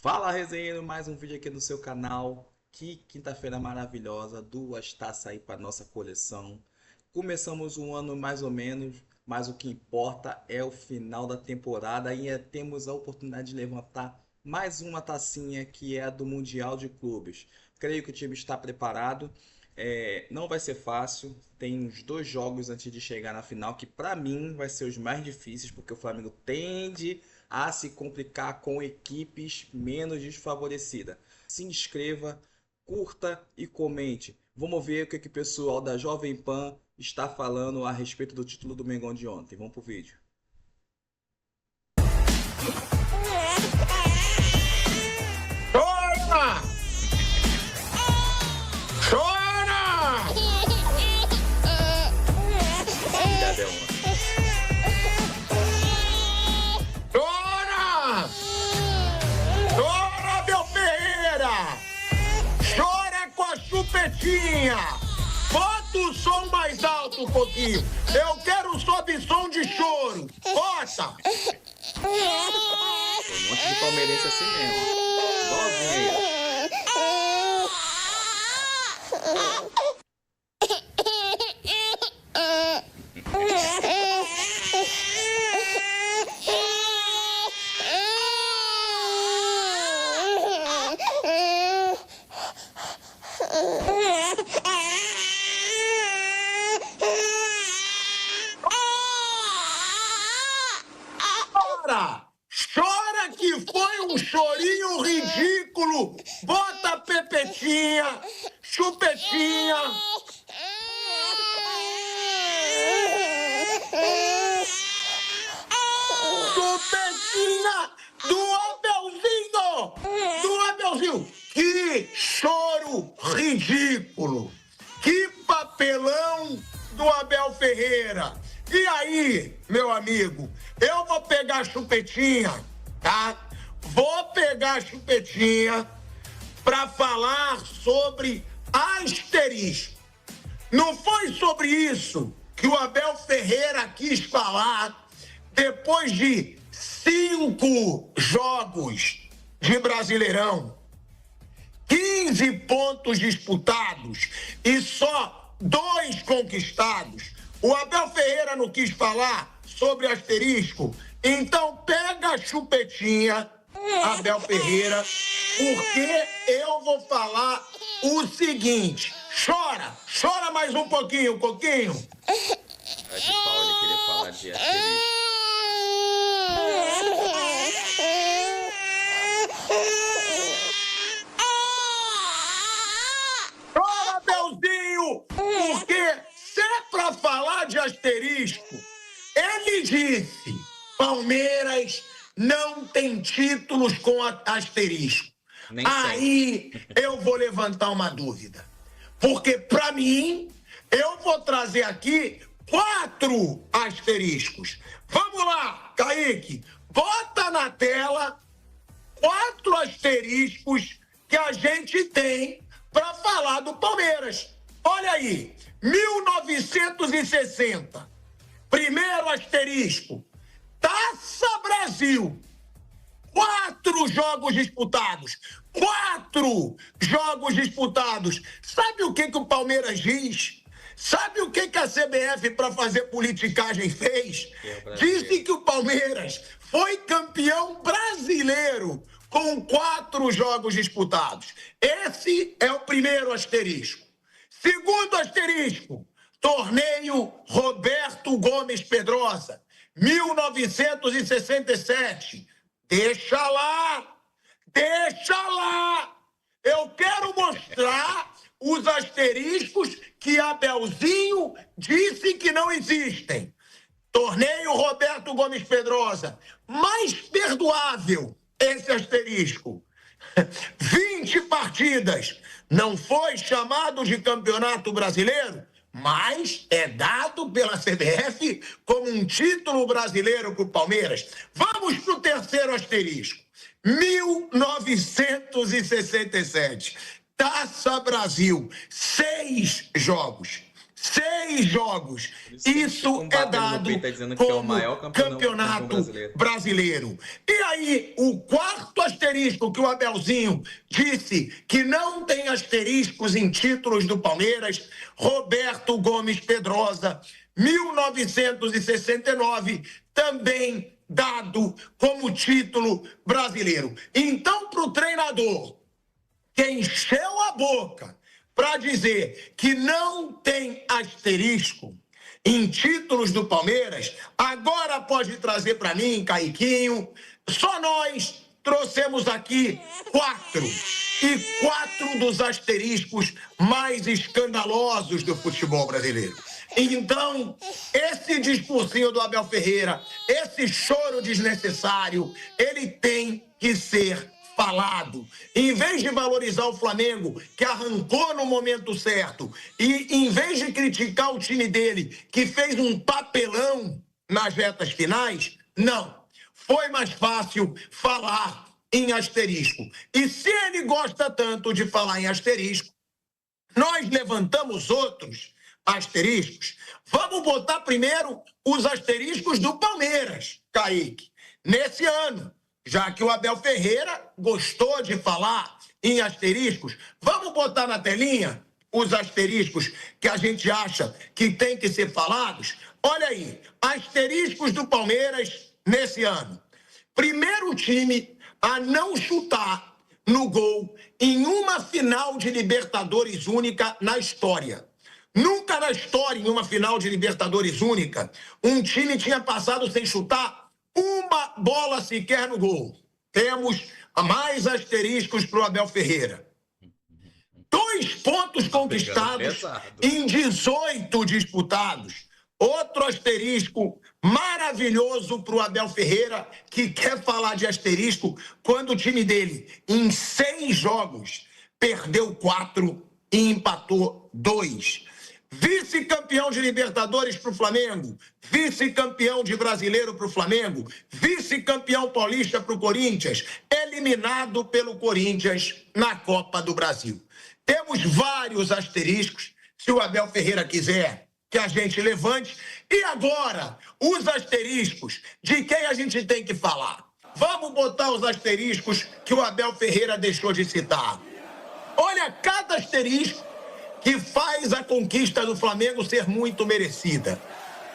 Fala, resenheiro, mais um vídeo aqui no seu canal. Que quinta-feira maravilhosa, duas taças aí para nossa coleção. Começamos um ano mais ou menos, mas o que importa é o final da temporada e temos a oportunidade de levantar mais uma tacinha que é a do Mundial de Clubes. Creio que o time está preparado. Não vai ser fácil, tem uns dois jogos antes de chegar na final que para mim vai ser os mais difíceis, porque o Flamengo tende a se complicar com equipes menos desfavorecidas. Se inscreva, curta e comente. Vamos ver o que o pessoal da Jovem Pan está falando a respeito do título do Mengão de ontem. Vamos pro vídeo. Chora! Chora! Chora! Chora, Abel Ferreira! Chora com a chupetinha! Bota o som mais alto um pouquinho! Eu quero som de choro! Bota! Um monte de palmeirense assim mesmo. Igualzinho aí. Chora que foi um chorinho ridículo! Bota pepetinha, chupetinha! Chupetinha do Abelzinho! Do Abelzinho! Que choro ridículo! Que papelão do Abel Ferreira! E aí, meu amigo, eu vou pegar a chupetinha, tá? Vou pegar a chupetinha para falar sobre asterisco. Não foi sobre isso que o Abel Ferreira quis falar depois de 5 jogos de Brasileirão, 15 pontos disputados e só 2 conquistados. O Abel Ferreira não quis falar sobre asterisco, então pega a chupetinha, Abel Ferreira, porque eu vou falar o seguinte. Chora mais um pouquinho, Coquinho. Cara de pau, ele queria falar de asterisco. Chora, Abelzinho, porque se é pra falar de asterisco, ele disse, Palmeiras não tem títulos com asterisco. Nem Aí eu vou levantar uma dúvida. Porque, pra mim, eu vou trazer aqui 4 asteriscos. Vamos lá, Kaique. Bota na tela 4 asteriscos que a gente tem para falar do Palmeiras. Olha aí, 1960. Primeiro asterisco. Taça Brasil. 4 jogos disputados. 4 jogos disputados. Sabe o que o Palmeiras diz? Sabe o que a CBF, para fazer politicagem, fez? Disse que o Palmeiras foi campeão brasileiro com 4 jogos disputados. Esse é o primeiro asterisco. Segundo asterisco, torneio Roberto Gomes Pedrosa, 1967. Deixa lá! Eu quero mostrar os asteriscos que Abelzinho disse que não existem. Torneio Roberto Gomes Pedrosa, mais perdoável esse asterisco. 20 partidas, não foi chamado de campeonato brasileiro, mas é dado pela CBF como um título brasileiro para o Palmeiras. Vamos para o terceiro asterisco. 1967. Taça Brasil. 6 jogos. 6 jogos. Isso é dado como campeonato brasileiro. E aí, o quarto asterisco asterisco que o Abelzinho disse que não tem asteriscos em títulos do Palmeiras, Roberto Gomes Pedrosa, 1969, também dado como título brasileiro. Então, para o treinador que encheu a boca para dizer que não tem asterisco em títulos do Palmeiras, agora pode trazer para mim, Caiquinho, só nós trouxemos aqui 4. E 4 dos asteriscos mais escandalosos do futebol brasileiro. Então, esse discursinho do Abel Ferreira, esse choro desnecessário, ele tem que ser falado. Em vez de valorizar o Flamengo, que arrancou no momento certo, e em vez de criticar o time dele, que fez um papelão nas retas finais, não. Foi mais fácil falar em asterisco. E se ele gosta tanto de falar em asterisco, nós levantamos outros asteriscos. Vamos botar primeiro os asteriscos do Palmeiras, Kaique, nesse ano. Já que o Abel Ferreira gostou de falar em asteriscos, vamos botar na telinha os asteriscos que a gente acha que tem que ser falados? Olha aí, asteriscos do Palmeiras nesse ano. Primeiro time a não chutar no gol em uma final de Libertadores única na história. Nunca na história, em uma final de Libertadores única, um time tinha passado sem chutar uma bola sequer no gol. Temos mais asteriscos para o Abel Ferreira. 2 pontos conquistados em 18 disputados. Outro asterisco maravilhoso para o Abel Ferreira, que quer falar de asterisco quando o time dele, em 6 jogos, perdeu 4 e empatou 2. Vice-campeão de Libertadores para o Flamengo, vice-campeão de Brasileiro para o Flamengo, vice-campeão paulista para o Corinthians, eliminado pelo Corinthians na Copa do Brasil. Temos vários asteriscos, se o Abel Ferreira quiser que a gente levante. E agora, os asteriscos de quem a gente tem que falar. Vamos botar os asteriscos que o Abel Ferreira deixou de citar. Olha cada asterisco que faz a conquista do Flamengo ser muito merecida.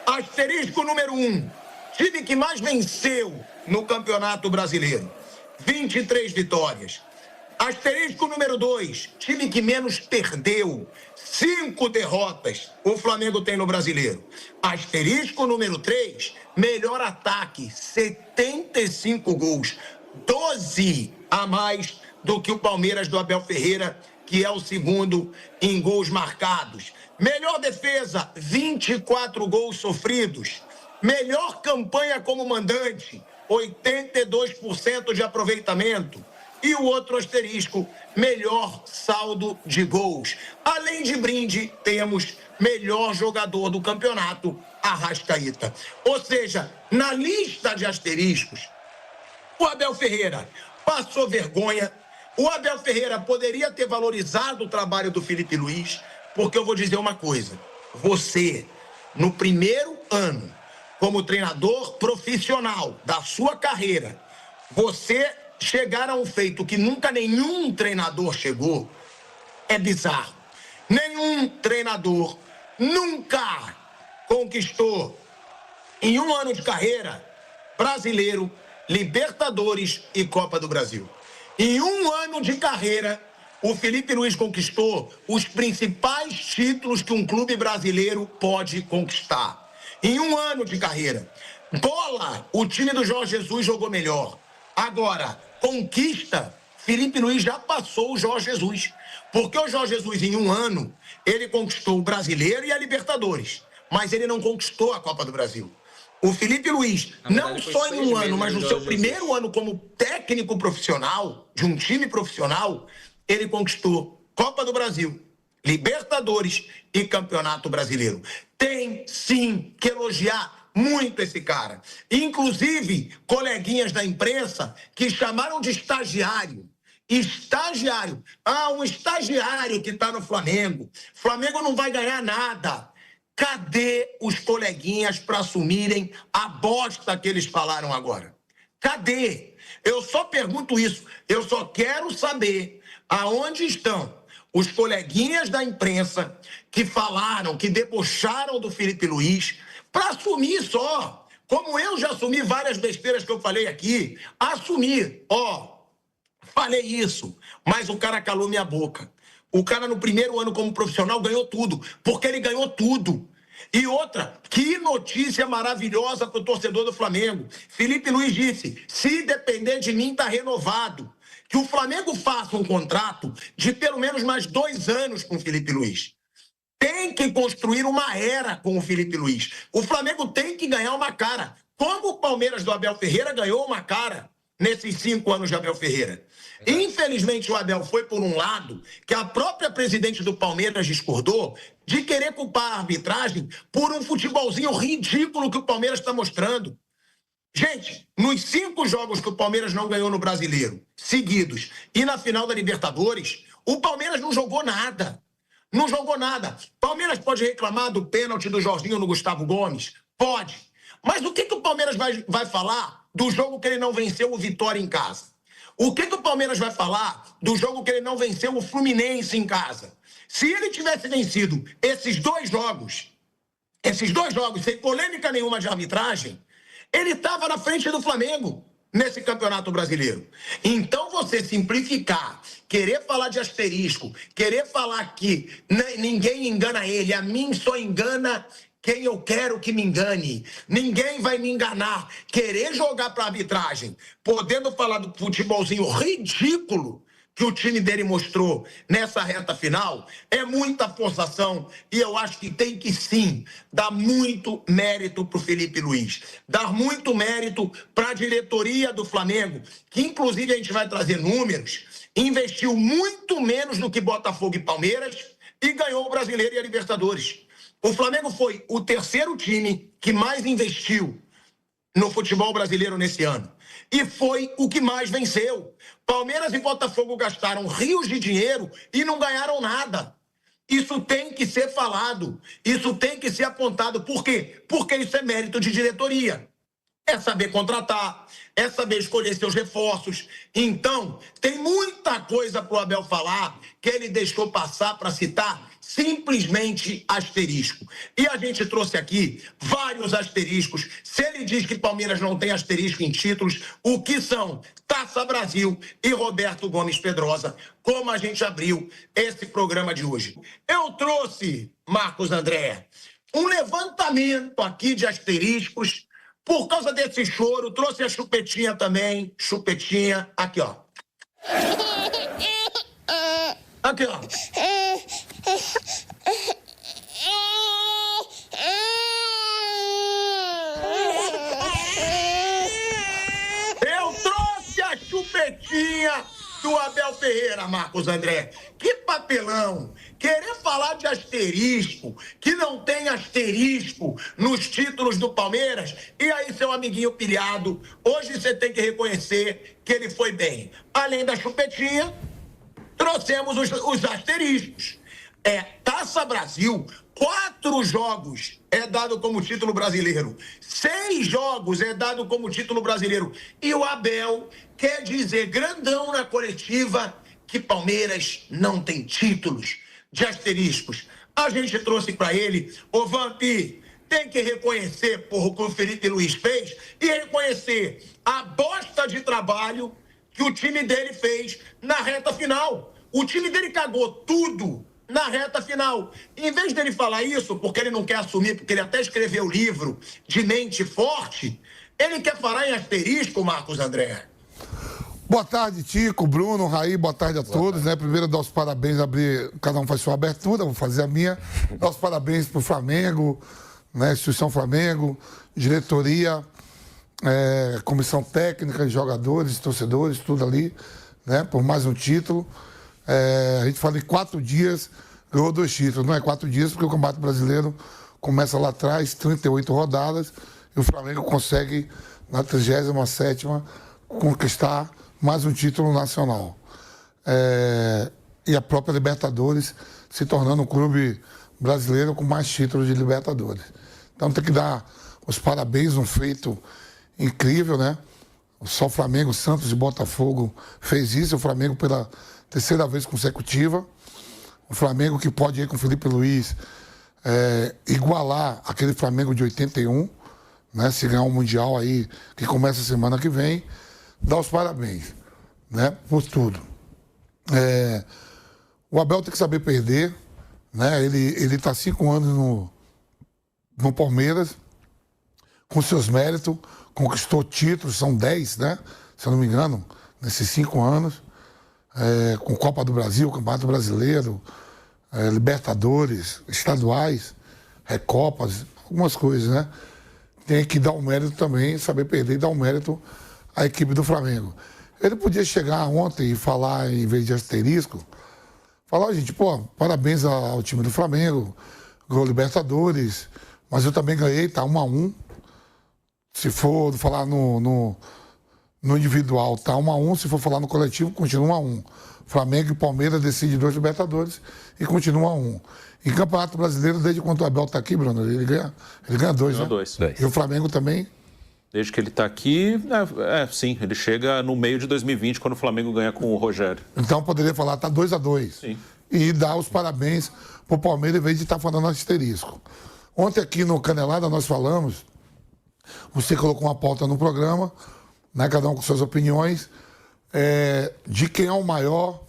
Asterisco número 1, time que mais venceu no Campeonato Brasileiro, 23 vitórias. Asterisco número 2, time que menos perdeu, 5 derrotas o Flamengo tem no Brasileiro. Asterisco número 3, melhor ataque, 75 gols, 12 a mais do que o Palmeiras do Abel Ferreira, que é o segundo em gols marcados. Melhor defesa, 24 gols sofridos. Melhor campanha como mandante, 82% de aproveitamento. E o outro asterisco, melhor saldo de gols. Além de brinde, temos melhor jogador do campeonato, Arrascaeta. Ou seja, na lista de asteriscos, o Abel Ferreira passou vergonha. O Abel Ferreira poderia ter valorizado o trabalho do Felipe Luiz, porque eu vou dizer uma coisa. Você, no primeiro ano, como treinador profissional da sua carreira, você chegar a um feito que nunca nenhum treinador chegou, é bizarro. Nenhum treinador nunca conquistou, em um ano de carreira, Brasileiro, Libertadores e Copa do Brasil. Em um ano de carreira, o Felipe Luiz conquistou os principais títulos que um clube brasileiro pode conquistar. Em um ano de carreira. Bola, o time do Jorge Jesus jogou melhor. Agora, conquista, Felipe Luiz já passou o Jorge Jesus. Porque o Jorge Jesus, em um ano, ele conquistou o Brasileiro e a Libertadores. Mas ele não conquistou a Copa do Brasil. O Felipe Luiz, não só em um ano, mas no seu primeiro ano como técnico profissional, de um time profissional, ele conquistou Copa do Brasil, Libertadores e Campeonato Brasileiro. Tem, sim, que elogiar muito esse cara. Inclusive, coleguinhas da imprensa que chamaram de estagiário. Estagiário. Ah, um estagiário que está no Flamengo. Flamengo não vai ganhar nada. Cadê os coleguinhas para assumirem a bosta que eles falaram agora? Cadê? Eu só pergunto isso. Eu só quero saber aonde estão os coleguinhas da imprensa que falaram, que debocharam do Felipe Luiz, para assumir só. Como eu já assumi várias besteiras que eu falei aqui, assumir. Falei isso, mas o cara calou minha boca. O cara, no primeiro ano como profissional, ganhou tudo, porque ele ganhou tudo. E outra, que notícia maravilhosa para o torcedor do Flamengo. Felipe Luiz disse, se depender de mim, está renovado. Que o Flamengo faça um contrato de pelo menos mais 2 anos com o Felipe Luiz. Tem que construir uma era com o Felipe Luiz. O Flamengo tem que ganhar uma cara. Como o Palmeiras do Abel Ferreira ganhou uma cara nesses 5 anos de Abel Ferreira. Infelizmente, o Abel foi por um lado que a própria presidente do Palmeiras discordou de querer culpar a arbitragem por um futebolzinho ridículo que o Palmeiras está mostrando. Gente, nos 5 jogos que o Palmeiras não ganhou no Brasileiro, seguidos, e na final da Libertadores, o Palmeiras não jogou nada. Não jogou nada. Palmeiras pode reclamar do pênalti do Jorginho no Gustavo Gomes? Pode. Mas o que o Palmeiras vai falar do jogo que ele não venceu o Vitória em casa? O que o Palmeiras vai falar do jogo que ele não venceu o Fluminense em casa? Se ele tivesse vencido esses dois jogos, sem polêmica nenhuma de arbitragem, ele estava na frente do Flamengo nesse Campeonato Brasileiro. Então, você simplificar, querer falar de asterisco, querer falar que ninguém engana ele, a mim só engana quem eu quero que me engane. Ninguém vai me enganar. Querer jogar para arbitragem, podendo falar do futebolzinho ridículo que o time dele mostrou nessa reta final, é muita forçação, e eu acho que tem que sim dar muito mérito para o Felipe Luiz, dar muito mérito para a diretoria do Flamengo, que inclusive a gente vai trazer números, investiu muito menos do que Botafogo e Palmeiras e ganhou o Brasileiro e a Libertadores. O Flamengo foi o 3º time que mais investiu no futebol brasileiro nesse ano. E foi o que mais venceu. Palmeiras e Botafogo gastaram rios de dinheiro e não ganharam nada. Isso tem que ser falado. Isso tem que ser apontado. Por quê? Porque isso é mérito de diretoria. É saber contratar, é saber escolher seus reforços. Então, tem muita coisa para o Abel falar que ele deixou passar para citar simplesmente asterisco. E a gente trouxe aqui vários asteriscos. Se ele diz que Palmeiras não tem asterisco em títulos, o que são Taça Brasil e Roberto Gomes Pedrosa, como a gente abriu esse programa de hoje. Eu trouxe, Marcos André, um levantamento aqui de asteriscos. Por causa desse choro, trouxe a chupetinha também. Chupetinha, aqui, ó. Aqui, ó. Eu trouxe a chupetinha do Abel Ferreira, Marcos André. Que papelão! Querer falar de asterisco, que não tem asterisco nos títulos do Palmeiras, e aí, seu amiguinho pilhado, hoje você tem que reconhecer que ele foi bem. Além da chupetinha, trouxemos os asteriscos. Taça Brasil, 4 jogos é dado como título brasileiro. 6 jogos é dado como título brasileiro. E o Abel quer dizer grandão na coletiva que Palmeiras não tem títulos de asteriscos. A gente trouxe para ele, ô Vampi, tem que reconhecer o que o Felipe Luiz fez e reconhecer a bosta de trabalho que o time dele fez na reta final. O time dele cagou tudo na reta final. Em vez dele falar isso, porque ele não quer assumir, porque ele até escreveu o livro de mente forte, ele quer falar em asterisco, Marcos André. Boa tarde, Tico, Bruno, Raí, boa tarde a todos, né? Primeiro, dar os parabéns, cada um faz sua abertura, vou fazer a minha. Dar os parabéns pro Flamengo, né? Instituição Flamengo, diretoria, comissão técnica, jogadores, torcedores, tudo ali, né? Por mais um título. A gente fala em 4 dias, ganhou 2 títulos. Não é 4 dias, porque o Campeonato Brasileiro começa lá atrás, 38 rodadas, e o Flamengo consegue, na 37ª, conquistar mais um título nacional. E a própria Libertadores se tornando um clube brasileiro com mais títulos de Libertadores. Então tem que dar os parabéns, um feito incrível, né? Só Flamengo, Santos e Botafogo fez isso. O Flamengo pela terceira vez consecutiva. O Flamengo que pode ir com o Felipe Luiz igualar aquele Flamengo de 81, né? Se ganhar um Mundial aí, que começa semana que vem. Dá os parabéns, né? Por tudo. O Abel tem que saber perder, né? Ele está 5 anos no Palmeiras, com seus méritos, conquistou títulos, são 10, né? Se eu não me engano, nesses 5 anos, com Copa do Brasil, Campeonato Brasileiro, Libertadores, estaduais, Recopas, algumas coisas, né? Tem que dar um mérito também, saber perder e dar um mérito à equipe do Flamengo. Ele podia chegar ontem e falar, em vez de asterisco, falar, gente, parabéns ao time do Flamengo, ganhou Libertadores, mas eu também ganhei, tá 1-1. Se for falar no individual, tá 1-1. Se for falar no coletivo, continua 1-1. Flamengo e Palmeiras decidem 2 Libertadores e continua 1. Em Campeonato Brasileiro, desde quando o Abel tá aqui, Bruno, ele ganha 2, né? 2. E o Flamengo também. Desde que ele está aqui, sim, ele chega no meio de 2020, quando o Flamengo ganha com o Rogério. Então poderia falar, tá 2-2. Sim. E dar os parabéns pro Palmeiras, em vez de estar falando asterisco. Ontem aqui no Canelada nós falamos, você colocou uma pauta no programa, né, cada um com suas opiniões, de quem é o maior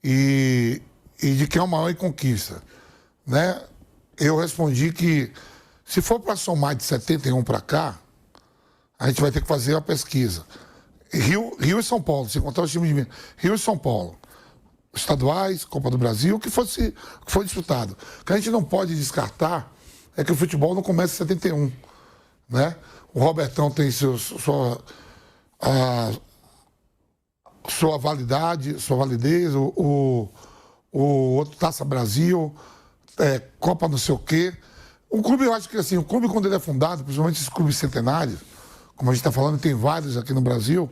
e de quem é o maior em conquista. Né? Eu respondi que, se for para somar de 71 para cá, a gente vai ter que fazer a pesquisa. Rio e São Paulo, se contar os times de Minas. Rio e São Paulo. Estaduais, Copa do Brasil, o que foi disputado. O que a gente não pode descartar é que o futebol não começa em 71. Né? O Robertão tem sua validez, o outro Taça Brasil, Copa não sei o quê. O clube, eu acho que assim, o clube quando ele é fundado, principalmente esses clubes centenários, como a gente está falando, tem vários aqui no Brasil,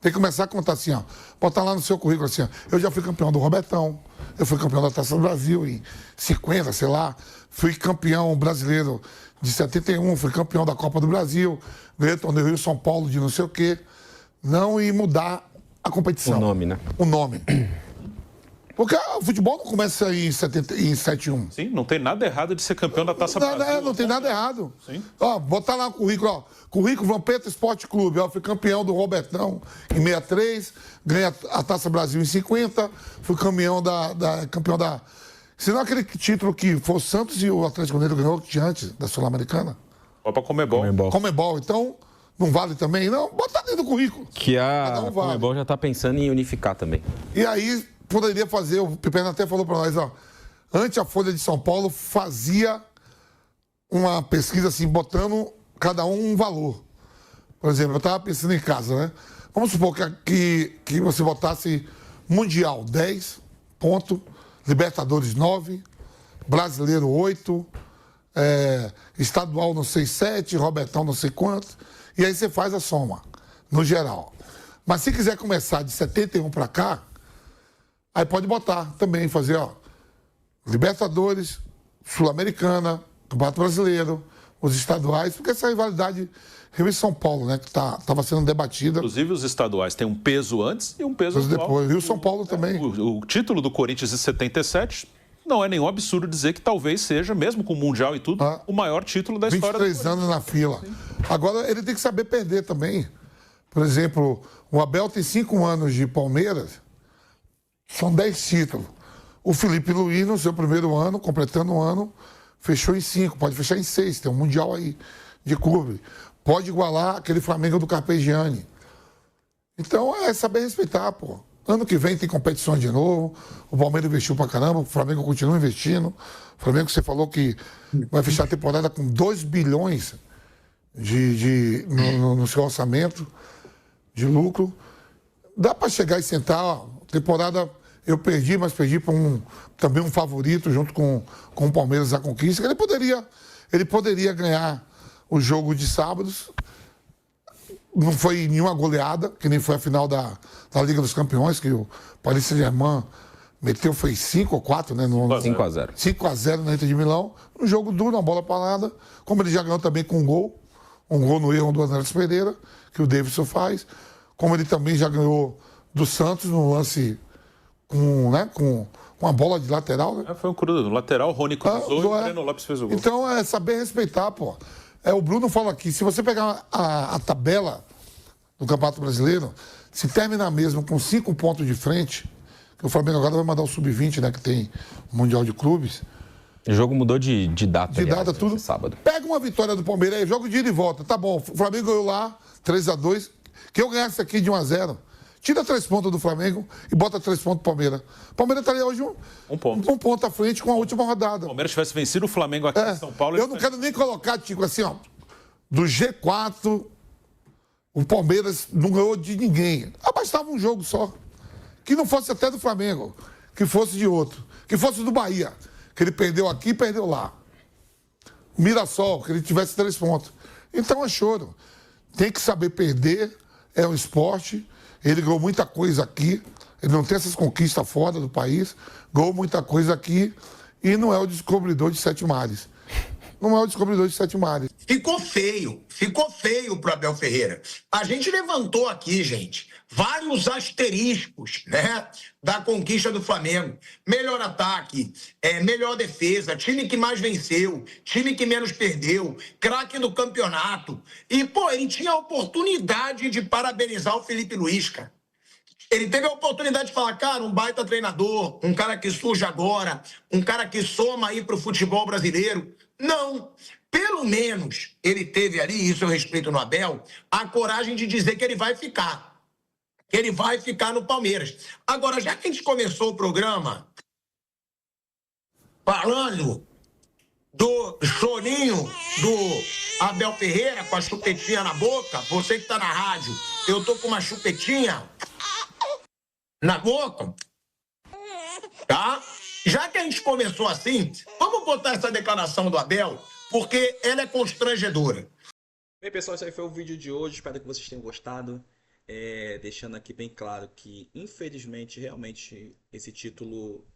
tem que começar a contar assim, ó, botar lá no seu currículo assim, ó, eu já fui campeão do Robertão, eu fui campeão da Taça do Brasil em 50, sei lá, fui campeão brasileiro de 71, fui campeão da Copa do Brasil, ganhei o torneio Rio São Paulo de não sei o quê, não ir mudar a competição. O nome, né? O nome. Porque o futebol não começa em 71. Sim, não tem nada errado de ser campeão da Taça Brasil. Não tem nada errado. Sim. Ó, botar lá o currículo, ó. Currículo Vampeta Esporte Clube. Ó, fui campeão do Robertão em 63, ganhei a Taça Brasil em 50, fui campeão campeão da... Senão aquele título que foi o Santos e o Atlético Mineiro ganhou que tinha antes, da Sul-Americana. Copa Comebol. Comebol. Então, não vale também? Não, bota dentro do currículo. Que a Comebol já está pensando em unificar também. E aí, poderia fazer, o Piperno até falou para nós, ó, antes a Folha de São Paulo fazia uma pesquisa assim, botando cada um valor. Por exemplo, eu estava pensando em casa, né? Vamos supor que você botasse Mundial 10 ponto, Libertadores 9, Brasileiro 8, Estadual não sei 7, Robertão não sei quanto, e aí você faz a soma, no geral. Mas se quiser começar de 71 para cá, aí pode botar também, fazer, ó, Libertadores, Sul-Americana, Campeonato Brasileiro, os estaduais, porque essa rivalidade Rio e São Paulo, né, que estava sendo debatida. Inclusive os estaduais têm um peso antes e um peso atual. Depois. Rio e São Paulo também. O título do Corinthians de 77 não é nenhum absurdo dizer que talvez seja, mesmo com o Mundial e tudo, o maior título da história do 23 anos na fila. Sim. Agora, ele tem que saber perder também. Por exemplo, o Abel tem 5 anos de Palmeiras, são 10 títulos. O Felipe Luiz, no seu primeiro ano, completando um ano, fechou em 5, pode fechar em 6, tem um Mundial aí de clube. Pode igualar aquele Flamengo do Carpegiani. Então é saber respeitar, pô. Ano que vem tem competições de novo, o Palmeiras investiu pra caramba, o Flamengo continua investindo. O Flamengo, você falou que vai fechar a temporada com 2 bilhões no seu orçamento de lucro. Dá para chegar e sentar, ó, temporada eu perdi, mas perdi para também um favorito junto com o Palmeiras da conquista. Ele poderia ganhar o jogo de sábados. Não foi nenhuma goleada, que nem foi a final da Liga dos Campeões, que o Paris Saint-Germain meteu, foi 5 ou 4, né? 5-0. 5-0 na Inter de Milão. Um jogo duro, uma bola parada. Como ele já ganhou também com um gol no erro do Andrés Pereira, que o Davidson faz, como ele também já ganhou do Santos no lance com uma bola de lateral, né? Foi um crudo. Lateral, o Rony cruzou e o Breno Lopes fez o gol. Então é saber respeitar, pô. O Bruno fala aqui, se você pegar a tabela do Campeonato Brasileiro, se terminar mesmo com 5 pontos de frente, que o Flamengo agora vai mandar o Sub-20, né, que tem o Mundial de Clubes. O jogo mudou de data. De data, tudo. Sábado. Pega uma vitória do Palmeiras aí, jogo de ida e volta. Tá bom, o Flamengo ganhou lá, 3-2. Que eu ganhasse aqui de 1-0. Tira 3 pontos do Flamengo e bota 3 pontos do Palmeiras. O Palmeiras estaria hoje um ponto à frente com a última rodada. Se o Palmeiras tivesse vencido o Flamengo aqui em São Paulo... Eu não quero nem colocar, Tico, assim, ó, do G4, o Palmeiras não ganhou de ninguém. Bastava um jogo só. Que não fosse até do Flamengo, que fosse de outro. Que fosse do Bahia, que ele perdeu aqui e perdeu lá. Mirassol, que ele tivesse 3 pontos. Então é choro. Tem que saber perder, é um esporte. Ele ganhou muita coisa aqui, ele não tem essas conquistas fora do país, ganhou muita coisa aqui e não é o descobridor de 7 mares. Não é o descobridor de 7 mares. Ficou feio pro Abel Ferreira. A gente levantou aqui, gente, vários asteriscos, né, da conquista do Flamengo. Melhor ataque, melhor defesa, time que mais venceu, time que menos perdeu, craque do campeonato. E, pô, ele tinha a oportunidade de parabenizar o Felipe Luiz, cara. Ele teve a oportunidade de falar, cara, um baita treinador, um cara que surge agora, um cara que soma aí pro futebol brasileiro. Não. Pelo menos ele teve ali, isso eu respeito no Abel, a coragem de dizer que ele vai ficar. Que ele vai ficar no Palmeiras. Agora, já que a gente começou o programa falando do chorinho do Abel Ferreira com a chupetinha na boca, você que tá na rádio, eu tô com uma chupetinha na boca, tá? Já que a gente começou assim, vamos botar essa declaração do Abel, porque ela é constrangedora. Bem, pessoal, esse aí foi o vídeo de hoje. Espero que vocês tenham gostado. Deixando aqui bem claro que, infelizmente, realmente, esse título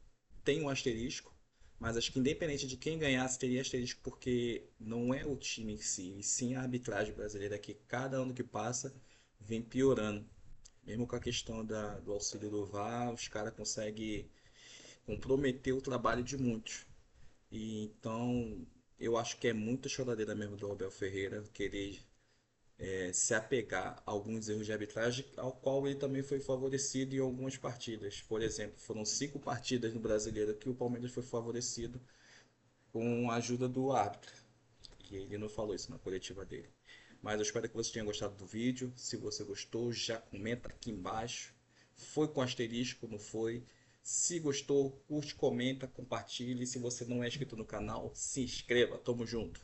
tem um asterisco. Mas acho que independente de quem ganhasse, teria asterisco, porque não é o time em si, e sim a arbitragem brasileira, que cada ano que passa vem piorando. Mesmo com a questão do auxílio do VAR, os caras conseguem comprometer o trabalho de muitos. E então eu acho que é muita choradeira mesmo do Abel Ferreira querer se apegar a alguns erros de arbitragem, ao qual ele também foi favorecido em algumas partidas. Por exemplo, foram 5 partidas no Brasileiro que o Palmeiras foi favorecido com a ajuda do árbitro. E ele não falou isso na coletiva dele. Mas eu espero que você tenha gostado do vídeo. Se você gostou, já comenta aqui embaixo. Foi com asterisco, não foi? Se gostou, curte, comenta, compartilhe. Se você não é inscrito no canal, se inscreva. Tamo junto.